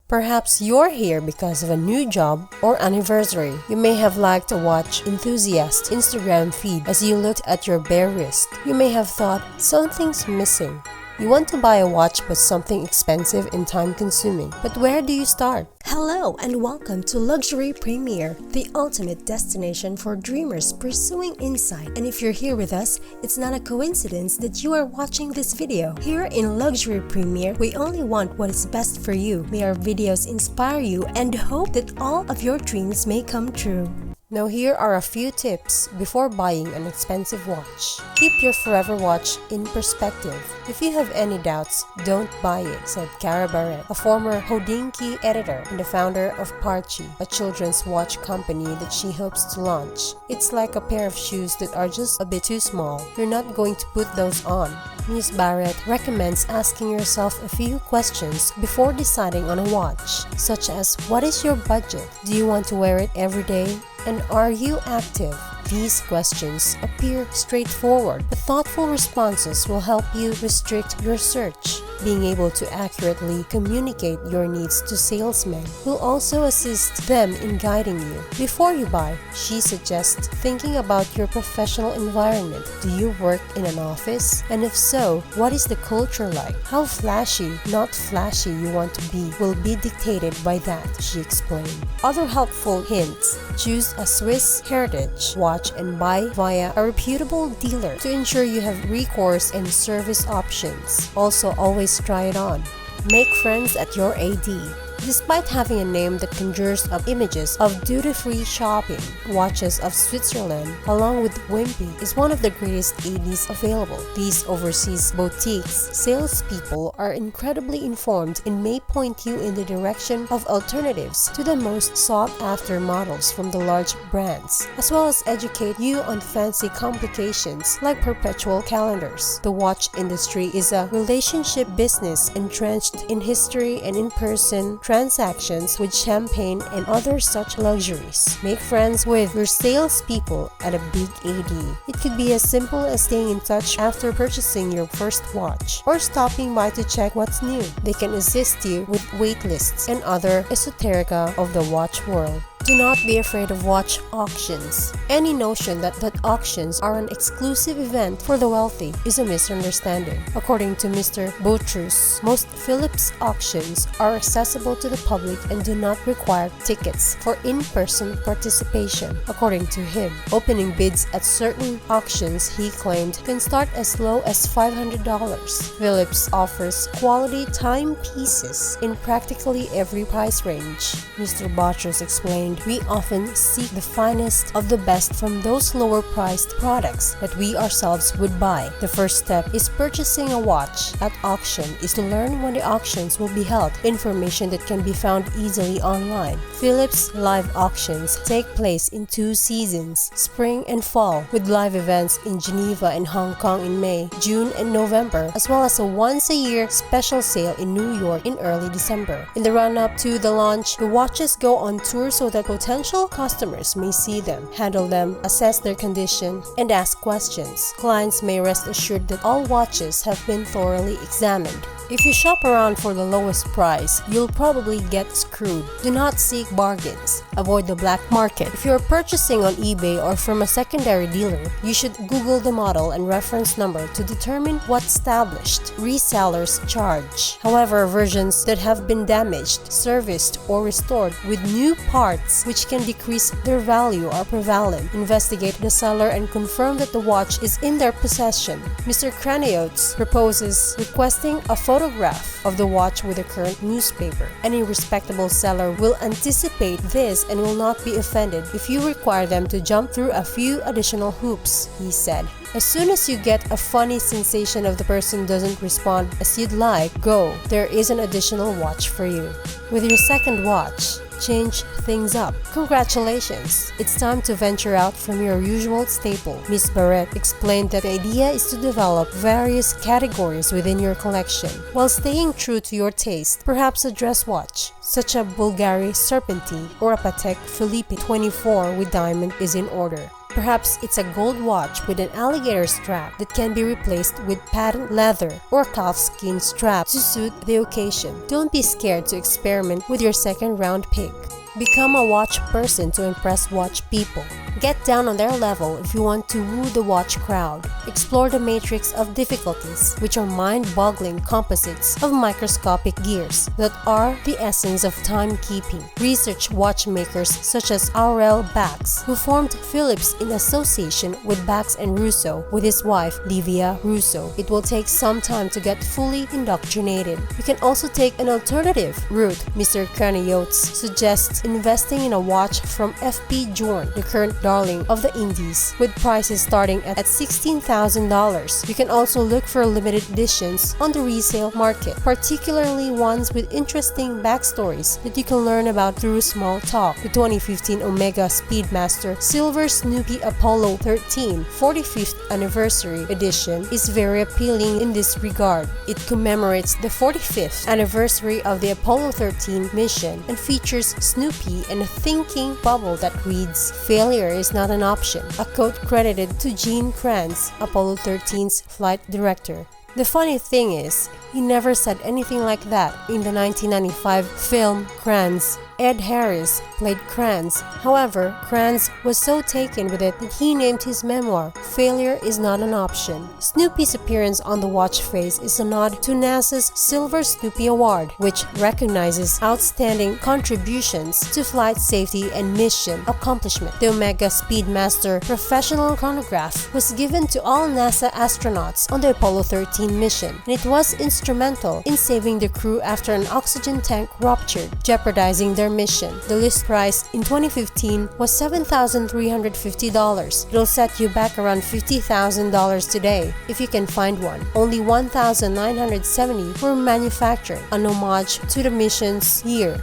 Perhaps you're here because of a new job or anniversary. You may have liked a watch enthusiast Instagram feed as you looked at your bare wrist. You may have thought, something's missing. You want to buy a watch but something expensive and time-consuming. But where do you start? Hello and welcome to Luxury Premier, the ultimate destination for dreamers pursuing insight. And if you're here with us, it's not a coincidence that you are watching this video. Here in Luxury Premier, we only want what is best for you. May our videos inspire you and hope that all of your dreams may come true. Now here are a few tips before buying an expensive watch. Keep your forever watch in perspective. If you have any doubts, don't buy it, said Cara Barrett, a former Hodinkee editor and the founder of Parchi, a children's watch company that she hopes to launch. It's like a pair of shoes that are just a bit too small. You're not going to put those on. Ms. Barrett recommends asking yourself a few questions before deciding on a watch, such as what is your budget? Do you want to wear it every day? And are you active? These questions appear straightforward, but thoughtful responses will help you restrict your search. Being able to accurately communicate your needs to salesmen will also assist them in guiding you. Before you buy, she suggests thinking about your professional environment. Do you work in an office? And if so, what is the culture like? How flashy, not flashy you want to be will be dictated by that, she explained. Other helpful hints: choose a Swiss heritage watch and buy via a reputable dealer to ensure you have recourse and service options. Also, always try it on. Make friends at your AD. Despite having a name that conjures up images of duty-free shopping, Watches of Switzerland, along with Wimpy, is one of the greatest ADs available. These overseas boutiques salespeople are incredibly informed and may point you in the direction of alternatives to the most sought-after models from the large brands, as well as educate you on fancy complications like perpetual calendars. The watch industry is a relationship business entrenched in history and in-person transactions with champagne and other such luxuries. Make friends with your salespeople at a big AD. It could be as simple as staying in touch after purchasing your first watch, or stopping by to check what's new. They can assist you with wait lists and other esoterica of the watch world. Do not be afraid of watch auctions. Any notion that auctions are an exclusive event for the wealthy is a misunderstanding. According to Mr. Boutrous, most Phillips auctions are accessible to the public and do not require tickets for in-person participation. According to him, opening bids at certain auctions, he claimed, can start as low as $500. Phillips offers quality timepieces in practically every price range. Mr. Boutrous explained, we often seek the finest of the best from those lower-priced products that we ourselves would buy. The first step is purchasing a watch at auction is to learn when the auctions will be held, information that can be found easily online. Phillips live auctions take place in 2 seasons, spring and fall, with live events in Geneva and Hong Kong in May, June and November, as well as a once-a-year special sale in New York in early December. In the run-up to the launch, the watches go on tour so that potential customers may see them, handle them, assess their condition, and ask questions. Clients may rest assured that all watches have been thoroughly examined. If you shop around for the lowest price, you'll probably get screwed. Do not seek bargains. Avoid the black market. If you're purchasing on eBay or from a secondary dealer, you should Google the model and reference number to determine what established resellers charge. However, versions that have been damaged, serviced, or restored with new parts which can decrease their value are prevalent. Investigate the seller and confirm that the watch is in their possession. Mr. Craniotes proposes requesting a photograph of the watch with the current newspaper. Any respectable seller will anticipate this and will not be offended if you require them to jump through a few additional hoops, he said. As soon as you get a funny sensation of the person doesn't respond as you'd like, go. There is an additional watch for you. With your second watch, change things up. Congratulations! It's time to venture out from your usual staple. Ms. Barrett explained that the idea is to develop various categories within your collection, while staying true to your taste. Perhaps a dress watch, such a Bulgari Serpentine or a Patek Philippe 24 with diamond is in order. Perhaps it's a gold watch with an alligator strap that can be replaced with patent leather or calfskin strap to suit the occasion. Don't be scared to experiment with your second round pick. Become a watch person to impress watch people. Get down on their level if you want to woo the watch crowd. Explore the matrix of difficulties, which are mind-boggling composites of microscopic gears that are the essence of timekeeping. Research watchmakers such as Aurel Bax, who formed Philips in association with Bax and Russo with his wife Livia Russo. It will take some time to get fully indoctrinated. You can also take an alternative route. Mr. Kraniotes suggests investing in a watch from F.P. Journe, the current darling of the Indies, with prices starting at $16,000. You can also look for limited editions on the resale market, particularly ones with interesting backstories that you can learn about through small talk. The 2015 Omega Speedmaster Silver Snoopy Apollo 13 45th Anniversary Edition is very appealing in this regard. It commemorates the 45th anniversary of the Apollo 13 mission and features Snoopy and a thinking bubble that reads, "Failure is not an option," a quote credited to Gene Kranz, Apollo 13's flight director. The funny thing is, he never said anything like that in the 1995 film Kranz. Ed Harris played Kranz. However, Kranz was so taken with it that he named his memoir, "Failure is Not an Option." Snoopy's appearance on the watch face is a nod to NASA's Silver Snoopy Award, which recognizes outstanding contributions to flight safety and mission accomplishment. The Omega Speedmaster Professional Chronograph was given to all NASA astronauts on the Apollo 13 mission, and it was instrumental in saving the crew after an oxygen tank ruptured, jeopardizing their mission. The list price in 2015 was $7,350. It'll set you back around $50,000 today if you can find one. Only 1,970 were manufactured, an homage to the mission's year.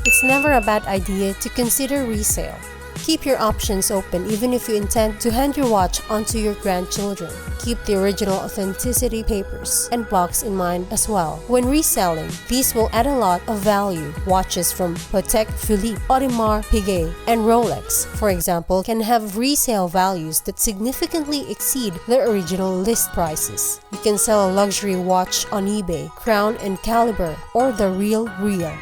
It's never a bad idea to consider resale. Keep your options open even if you intend to hand your watch onto your grandchildren. Keep the original authenticity papers and box in mind as well. When reselling, these will add a lot of value. Watches from Patek Philippe, Audemars Piguet, and Rolex, for example, can have resale values that significantly exceed their original list prices. You can sell a luxury watch on eBay, Crown and Caliber, or The Real,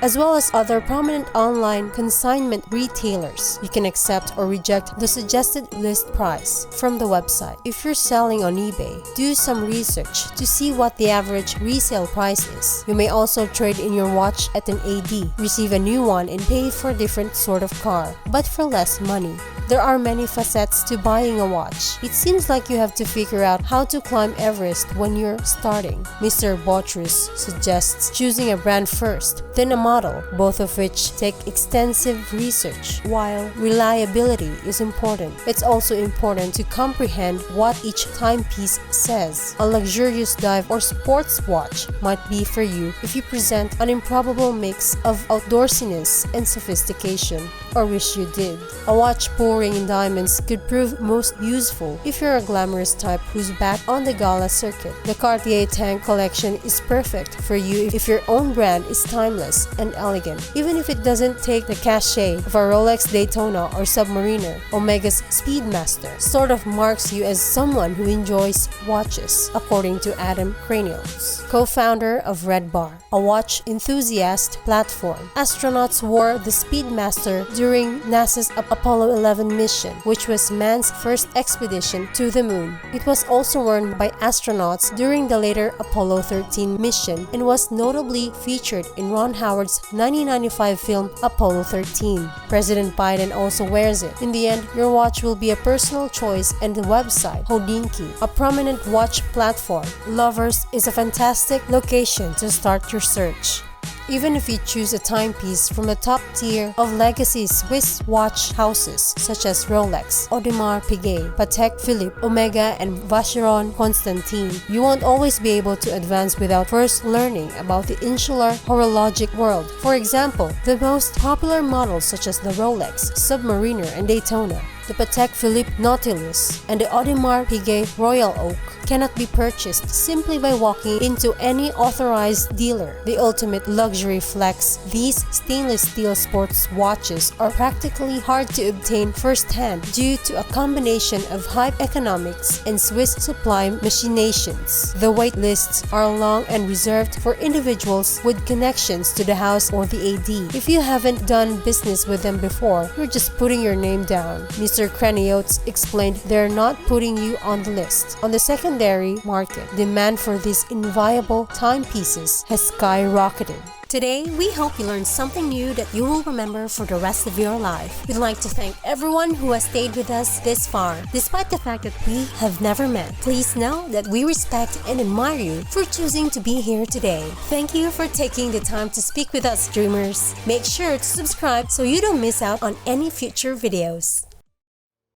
as well as other prominent online consignment retailers. You can accept or reject the suggested list price from the website. If you're selling on eBay, do some research to see what the average resale price is. You may also trade in your watch at an AD, receive a new one, and pay for a different sort of car, but for less money. There are many facets to buying a watch. It seems like you have to figure out how to climb Everest when you're starting. Mr. Botrus suggests choosing a brand first, then a model, both of which take extensive research. While reliability is important, it's also important to comprehend what each timepiece says. A luxurious dive or sports watch might be for you if you present an improbable mix of outdoorsiness and sophistication, or wish you did. A watch pouring in diamonds could prove most useful if you're a glamorous type who's back on the gala circuit. The Cartier Tank collection is perfect for you if your own brand is timeless and elegant, even if it doesn't take the cachet of a Rolex Daytona or Submariner. Omega's Speedmaster sort of marks you as someone who enjoys watches, according to Adam Kraniotes, co-founder of Red Bar, a watch enthusiast platform. Astronauts wore the Speedmaster during NASA's Apollo 11 mission, which was man's first expedition to the moon. It was also worn by astronauts during the later Apollo 13 mission and was notably featured in Ron Howard's 1995 film Apollo 13. President Biden also wears it. In the end, your watch will be a personal choice, and the website Hodinkee, a prominent watch platform, Lovers, is a fantastic location to start your search. Even if you choose a timepiece from the top tier of legacy Swiss watch houses such as Rolex, Audemars Piguet, Patek Philippe, Omega, and Vacheron Constantin, you won't always be able to advance without first learning about the insular horologic world. For example, the most popular models such as the Rolex, Submariner, and Daytona, the Patek Philippe Nautilus, and the Audemars Piguet Royal Oak. cannot be purchased simply by walking into any authorized dealer. The ultimate luxury flex, these stainless steel sports watches are practically hard to obtain firsthand due to a combination of high economics and Swiss supply machinations. The wait lists are long and reserved for individuals with connections to the house or the AD. If you haven't done business with them before, you're just putting your name down. Mr. Kraniotes explained they're not putting you on the list. On the secondary market, demand for these inviolable timepieces has skyrocketed. Today, we hope you learned something new that you will remember for the rest of your life. We'd like to thank everyone who has stayed with us this far. Despite the fact that we have never met, please know that we respect and admire you for choosing to be here today. Thank you for taking the time to speak with us, dreamers. Make sure to subscribe so you don't miss out on any future videos.